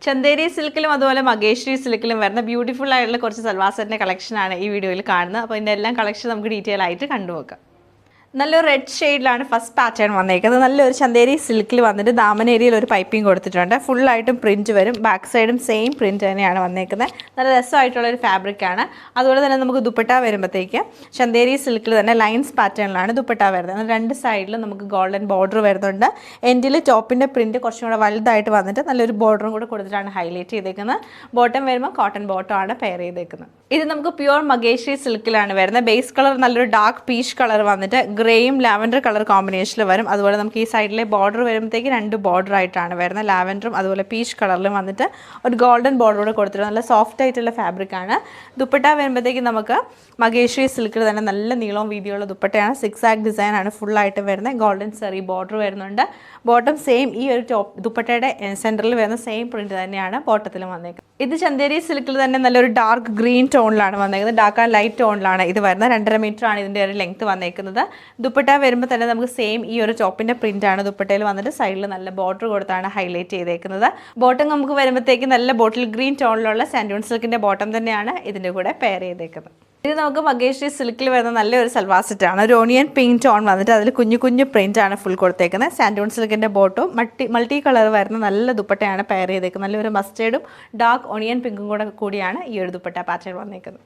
ചന്ദേരി സിൽക്കിലും അതുപോലെ മഗേശ്വരി സിൽക്കിലും വരുന്ന ബ്യൂട്ടിഫുൾ ആയിട്ടുള്ള കുറച്ച് സൽവാർ സെറ്റിൻ്റെ കളക്ഷനാണ് ഈ വീഡിയോയിൽ കാണുന്നത്. അപ്പോൾ ഇതിൻ്റെ എല്ലാം കളക്ഷൻ നമുക്ക് ഡീറ്റെയിൽ ആയിട്ട് കണ്ടുനോക്കാം. നല്ലൊരു റെഡ് ഷെയ്ഡിലാണ് ഫസ്റ്റ് പാറ്റേൺ വന്നേക്കുന്നത്. നല്ലൊരു ചന്ദേരി സിൽക്കിൽ വന്നിട്ട് ദാമൻ ഏരിയയിൽ ഒരു പൈപ്പിംഗ് കൊടുത്തിട്ടുണ്ട്. ഫുള്ളായിട്ടും പ്രിൻറ്റ് വരും. ബാക്ക് സൈഡും സെയിം പ്രിൻറ്റ് തന്നെയാണ് വന്നേക്കുന്നത്. നല്ല രസമായിട്ടുള്ളൊരു ഫാബ്രിക്കാണ്. അതുപോലെ തന്നെ നമുക്ക് ദുപ്പട്ട വരുമ്പോഴത്തേക്ക് ചന്ദേരി സിൽക്കിൽ തന്നെ ലൈൻസ് പാറ്റേണിലാണ് ദുപ്പട്ട വരുന്നത്. രണ്ട് സൈഡിലും നമുക്ക് ഗോൾഡൻ ബോർഡർ വരുന്നുണ്ട്. എൻഡിൽ ടോപ്പിൻ്റെ പ്രിൻറ്റ് കുറച്ചും കൂടെ വലുതായിട്ട് വന്നിട്ട് നല്ലൊരു ബോർഡറും കൂടെ കൊടുത്തിട്ടാണ് ഹൈലൈറ്റ് ചെയ്തേക്കുന്നത്. ബോട്ടം വരുമ്പോൾ കോട്ടൺ ബോട്ടം ആണ് പെയർ ചെയ്തേക്കുന്നത്. ഇത് നമുക്ക് പ്യുവർ മഗേശ്വരി സിൽക്കിലാണ് വരുന്നത്. ബേസ് കളർ നല്ലൊരു ഡാർക്ക് പീച്ച് കളർ വന്നിട്ട് ഗ്രേയും ലാവൻഡർ കളർ കോമ്പിനേഷനിൽ വരും. അതുപോലെ നമുക്ക് ഈ സൈഡിലെ ബോർഡർ വരുമ്പോഴത്തേക്ക് രണ്ട് ബോർഡർ ആയിട്ടാണ് വരുന്നത്. ലാവൻഡറും അതുപോലെ പീച്ച് കളറിലും വന്നിട്ട് ഒരു ഗോൾഡൻ ബോർഡറോട് കൊടുത്തിട്ട് നല്ല സോഫ്റ്റ് ആയിട്ടുള്ള ഫാബ്രിക്കാണ്. ദുപ്പട്ട വരുമ്പോഴത്തേക്ക് നമുക്ക് മഗേശ്വരി സിൽക്കിൽ തന്നെ നല്ല നീളവും വീതിയുള്ള ദുപ്പട്ടയാണ്. 6 ഡിസൈനാണ് ഫുള്ളായിട്ട് വരുന്നത്. ഗോൾഡൻ സെറി ബോർഡർ വരുന്നുണ്ട്. ബോട്ടം സെയിം ഈ ഒരു ദുപ്പട്ടയുടെ സെൻറ്ററിൽ വരുന്ന സെയിം പ്രിൻറ്റ് തന്നെയാണ് ബോട്ടത്തിലും വന്നേക്കുന്നത്. ഇത് ചന്ദേരി സിൽക്കിൽ തന്നെ നല്ലൊരു ഡാർക്ക് ഗ്രീൻ ടോണിലാണ് വന്നേക്കുന്നത്. ഡാർക്ക് ആൻഡ് ലൈറ്റ് ടോണിലാണ് ഇത് വരുന്നത്. 2.5 മീറ്ററാണ് ഇതിൻ്റെ ഒരു ലെങ്ത്ത് വന്നേക്കുന്നത്. ദുപ്പട്ട വരുമ്പോൾ തന്നെ നമുക്ക് സെയിം ഈ ഒരു ടോപ്പിൻ്റെ പ്രിൻ്റാണ് ദുപ്പട്ടയിൽ വന്നിട്ട് സൈഡിൽ നല്ല ബോർഡർ കൊടുത്താണ് ഹൈലൈറ്റ് ചെയ്തേക്കുന്നത്. ബോട്ടം നമുക്ക് വരുമ്പോഴത്തേക്ക് നല്ല ബോട്ടിൽ ഗ്രീൻ ടോണിലുള്ള സാൻഡൂൺ സിൽക്കിൻ്റെ ബോട്ടം തന്നെയാണ് ഇതിൻ്റെ കൂടെ പെയർ ചെയ്തേക്കുന്നത്. ഇത് നമുക്ക് മഗേശ്വരി സിൽക്കിൽ വരുന്ന നല്ലൊരു സൽവാർ സെറ്റാണ്. ഒരു ഓണിയൻ പിങ്ക് ടോൺ വന്നിട്ട് അതിൽ കുഞ്ഞു കുഞ്ഞു പ്രിൻ്റാണ് ഫുൾ കൊടുത്തേക്കുന്നത്. സാൻഡൂൺ സിൽക്കിൻ്റെ ബോട്ടും മൾട്ടി കളർ വരുന്ന നല്ല ദുപ്പട്ടയാണ് പെയർ ചെയ്തേക്കുന്നത്. നല്ലൊരു മസ്റ്റേർഡും ഡാർക്ക് ഓണിയൻ പിങ്കും കൂടിയാണ് ഈ ഒരു ദുപ്പട്ട പാറ്റേൺ വന്നേക്കുന്നത്.